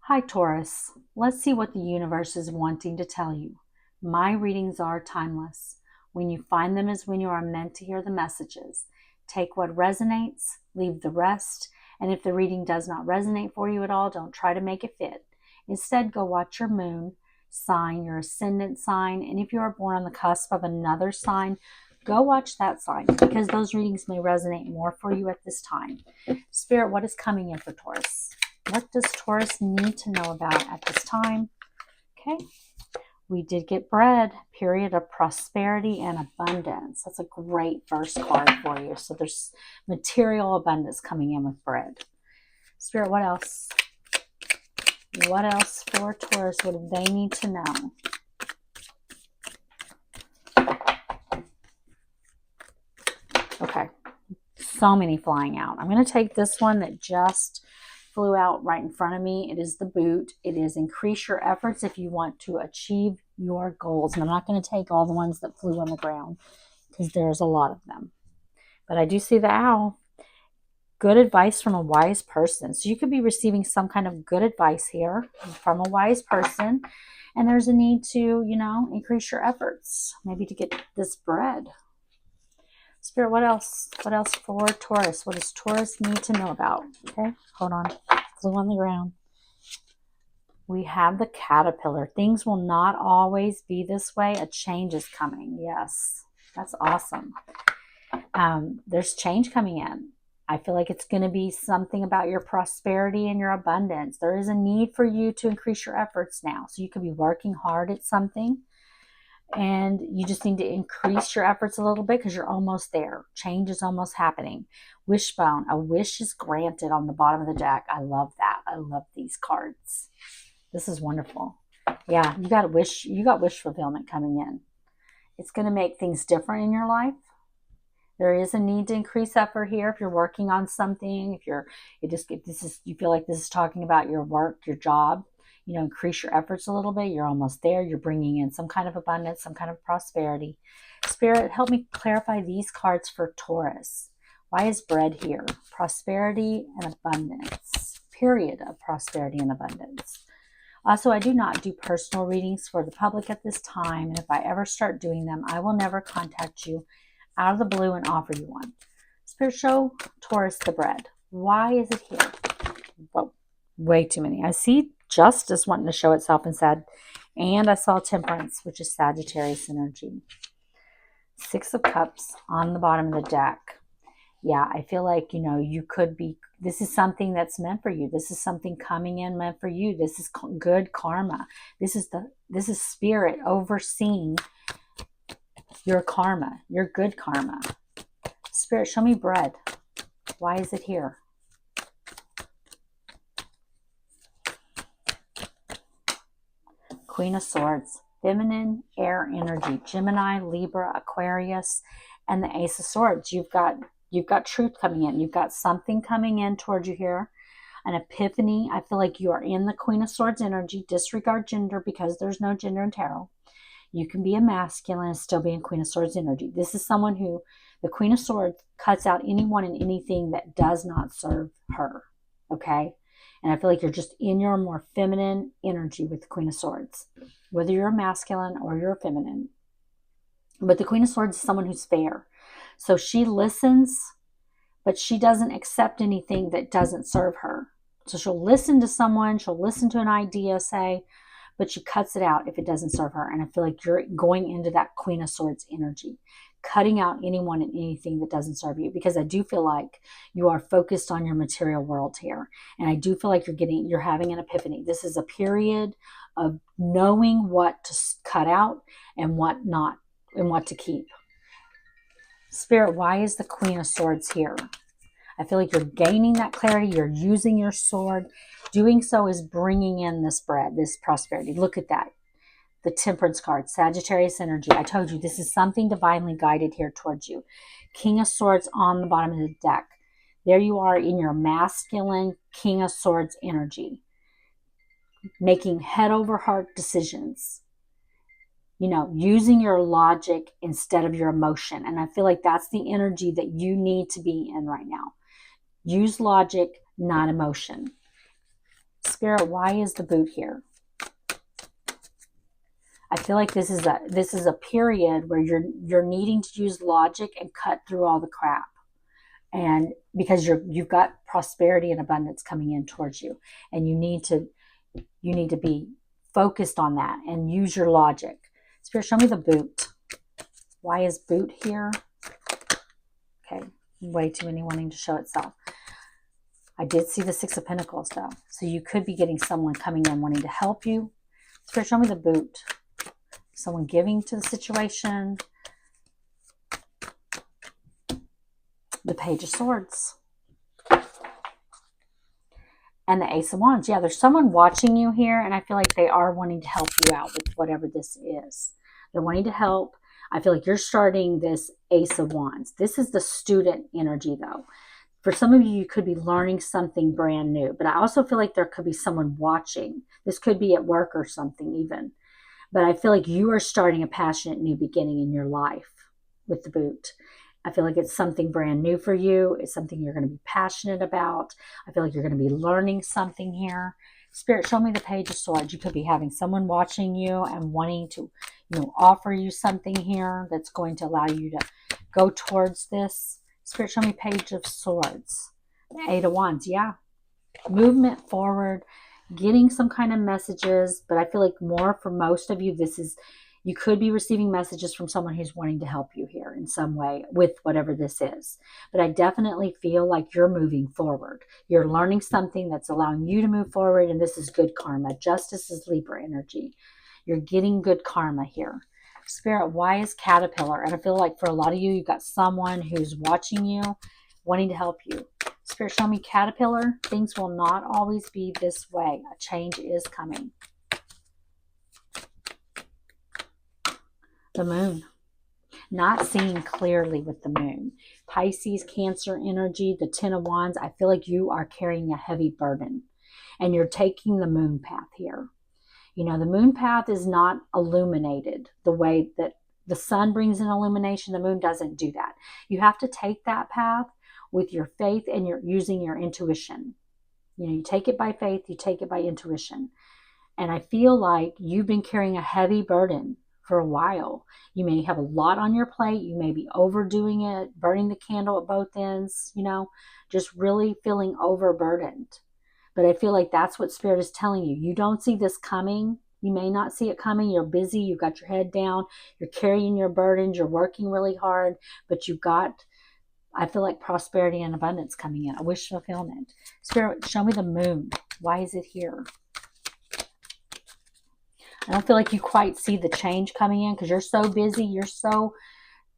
Hi, Taurus. Let's see what the universe is wanting to tell you. My readings are timeless. When you find them is when you are meant to hear the messages. Take what resonates, leave the rest, and if the reading does not resonate for you at all, don't try to make it fit. Instead, go watch your moon sign, your ascendant sign, and if you are born on the cusp of another sign, go watch that sign because those readings may resonate more for you at this time. Spirit, what is coming in for Taurus? What does Taurus need to know about at this time? Okay, we did get bread, period of prosperity and abundance. That's a great first card for you. So there's material abundance coming in with bread. Spirit, what else? What else for Taurus? What do they need to know? Okay, so many flying out. I'm going to take this one that just flew out right in front of me. It is the boot. It is increase your efforts if you want to achieve your goals. And I'm not going to take all the ones that flew on the ground because there's a lot of them. But I do see the owl. Good advice from a wise person. So you could be receiving some kind of good advice here from a wise person. And there's a need to, increase your efforts. Maybe to get this bread. Spirit, what else? What else for Taurus? What does Taurus need to know about? Okay, hold on. Flew on the ground. We have the caterpillar. Things will not always be this way. A change is coming. Yes, that's awesome. There's change coming in. I feel like it's going to be something about your prosperity and your abundance. There is a need for you to increase your efforts now. So you could be working hard at something. And you just need to increase your efforts a little bit because you're almost there. Change is almost happening. Wishbone, a wish is granted on the bottom of the deck. I love that. I love these cards. This is wonderful. Yeah, you got wish fulfillment coming in. It's going to make things different in your life. There is a need to increase effort here if you're working on something. You feel like this is talking about your work, your job. Increase your efforts a little bit. You're almost there. You're bringing in some kind of abundance, some kind of prosperity. Spirit, help me clarify these cards for Taurus. Why is bread here? Prosperity and abundance. Period of prosperity and abundance. Also, I do not do personal readings for the public at this time. And if I ever start doing them, I will never contact you out of the blue and offer you one. Spirit, show Taurus the bread. Why is it here? Whoa, way too many. I see justice wanting to show itself and I saw temperance, which is Sagittarius energy. 6 of Cups on the bottom of the deck. Yeah, I feel like, you could be, this is something that's meant for you. This is something coming in meant for you. This is good karma. This is spirit overseeing your karma, your good karma. Spirit, show me bread. Why is it here? Queen of Swords, feminine air energy, Gemini, Libra, Aquarius, and the Ace of Swords. You've got truth coming in. You've got something coming in towards you here. An epiphany. I feel like you are in the Queen of Swords energy. Disregard gender because there's no gender in tarot. You can be a masculine and still be in Queen of Swords energy. This is someone who, the Queen of Swords cuts out anyone and anything that does not serve her. Okay? And I feel like you're just in your more feminine energy with the Queen of Swords, whether you're a masculine or you're a feminine. But the Queen of Swords is someone who's fair. So she listens, but she doesn't accept anything that doesn't serve her. So she'll listen to someone, she'll listen to an idea, say, but she cuts it out if it doesn't serve her. And I feel like you're going into that Queen of Swords energy, cutting out anyone and anything that doesn't serve you, because I do feel like you are focused on your material world here. And I do feel like you're having an epiphany. This is a period of knowing what to cut out and what not, and what to keep. Spirit, why is the Queen of Swords here? I feel like you're gaining that clarity. You're using your sword. Doing so is bringing in this bread, this prosperity. Look at that. The Temperance card, Sagittarius energy. I told you this is something divinely guided here towards you. King of Swords on the bottom of the deck. There you are in your masculine King of Swords energy. Making head over heart decisions. Using your logic instead of your emotion. And I feel like that's the energy that you need to be in right now. Use logic, not emotion. Spirit, why is the boot here? I feel like this is a period where you're needing to use logic and cut through all the crap. And because you've got prosperity and abundance coming in towards you, and you need to be focused on that and use your logic. Spirit, show me the boot. Why is boot here? Okay, way too many wanting to show itself. I did see the Six of Pentacles though. So you could be getting someone coming in wanting to help you. Spirit, show me the boot. Someone giving to the situation. The Page of Swords. And the Ace of Wands. Yeah, there's someone watching you here, and I feel like they are wanting to help you out with whatever this is. They're wanting to help. I feel like you're starting this Ace of Wands. This is the student energy, though. For some of you, you could be learning something brand new, but I also feel like there could be someone watching. This could be at work or something even. But I feel like you are starting a passionate new beginning in your life with the boot. I feel like it's something brand new for you. It's something you're going to be passionate about. I feel like you're going to be learning something here. Spirit, show me the Page of Swords. You could be having someone watching you and wanting to, offer you something here that's going to allow you to go towards this. Spirit, show me Page of Swords. The Eight of Wands, yeah. Movement forward, getting some kind of messages, but I feel like more for most of you, you could be receiving messages from someone who's wanting to help you here in some way with whatever this is. But I definitely feel like you're moving forward. You're learning something that's allowing you to move forward, and this is good karma. Justice is Libra energy. You're getting good karma here. Spirit, why is Caterpillar? And I feel like for a lot of you, you've got someone who's watching you, wanting to help you. Spirit, show me Caterpillar. Things will not always be this way. A change is coming. The Moon. Not seeing clearly with the Moon. Pisces, Cancer energy, the Ten of Wands. I feel like you are carrying a heavy burden. And you're taking the Moon path here. The Moon path is not illuminated the way that the sun brings in illumination. The Moon doesn't do that. You have to take that path with your faith and you're using your intuition. You take it by faith, you take it by intuition. And I feel like you've been carrying a heavy burden for a while. You may have a lot on your plate. You may be overdoing it, burning the candle at both ends, just really feeling overburdened. But I feel like that's what Spirit is telling you. You don't see this coming. You may not see it coming. You're busy. You've got your head down. You're carrying your burdens. You're working really hard. But I feel like prosperity and abundance coming in. A wish fulfillment. Spirit, show me the Moon. Why is it here? I don't feel like you quite see the change coming in because you're so busy. You're so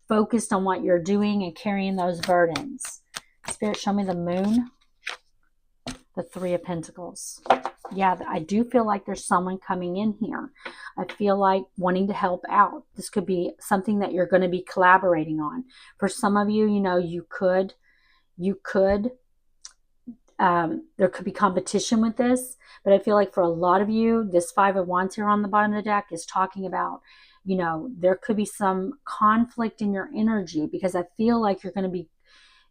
focused on what you're doing and carrying those burdens. Spirit, show me the Moon. The Three of Pentacles. Yeah, I do feel like there's someone coming in here. I feel like wanting to help out. This could be something that you're going to be collaborating on. For some of you, there could be competition with this, but I feel like for a lot of you, this Five of Wands here on the bottom of the deck is talking about, there could be some conflict in your energy because I feel like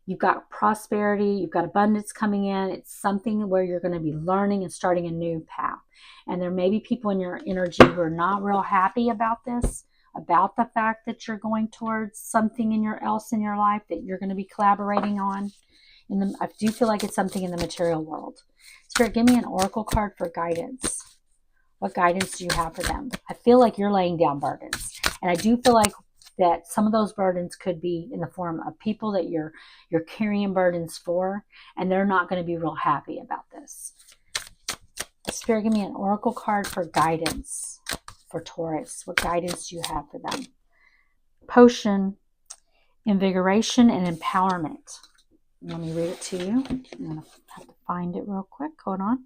you've got prosperity, you've got abundance coming in. It's something where you're going to be learning and starting a new path. And there may be people in your energy who are not real happy about this, about the fact that you're going towards something else in your life that you're going to be collaborating on. I do feel like it's something in the material world. Spirit, give me an oracle card for guidance. What guidance do you have for them? I feel like you're laying down burdens. And I do feel like that some of those burdens could be in the form of people that you're carrying burdens for, and they're not going to be real happy about this. Spirit, give me an oracle card for guidance for Taurus. What guidance do you have for them? Potion, invigoration, and empowerment. Let me read it to you. I'm going to have to find it real quick. Hold on.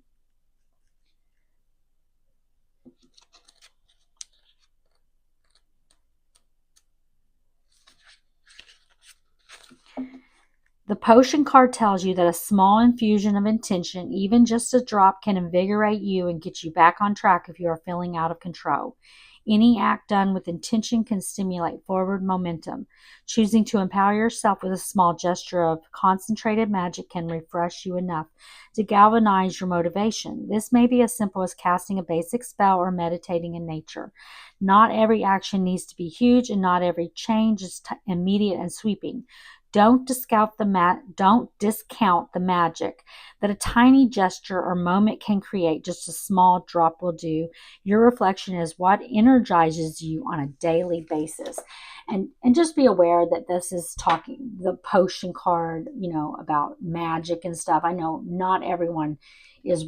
The potion card tells you that a small infusion of intention, even just a drop, can invigorate you and get you back on track if you are feeling out of control. Any act done with intention can stimulate forward momentum. Choosing to empower yourself with a small gesture of concentrated magic can refresh you enough to galvanize your motivation. This may be as simple as casting a basic spell or meditating in nature. Not every action needs to be huge, and not every change is immediate and sweeping. Don't discount the magic that a tiny gesture or moment can create. Just a small drop will do. Your reflection is what energizes you on a daily basis. And just be aware that this is talking the potion card, about magic and stuff. I know not everyone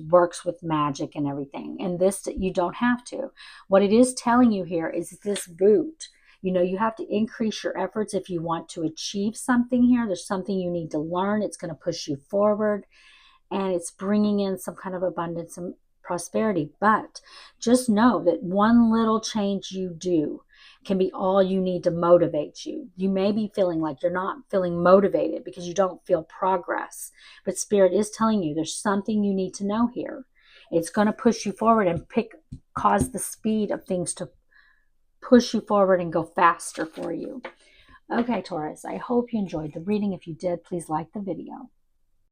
works with magic and everything. And this, you don't have to. What it is telling you here is this boot. You have to increase your efforts if you want to achieve something here. There's something you need to learn. It's going to push you forward, and it's bringing in some kind of abundance and prosperity. But just know that one little change you do can be all you need to motivate you. You may be feeling like you're not feeling motivated because you don't feel progress, but Spirit is telling you there's something you need to know here. It's going to push you forward and cause the speed of things to push you forward and go faster for you. Okay, Taurus, I hope you enjoyed the reading. If you did, please like the video.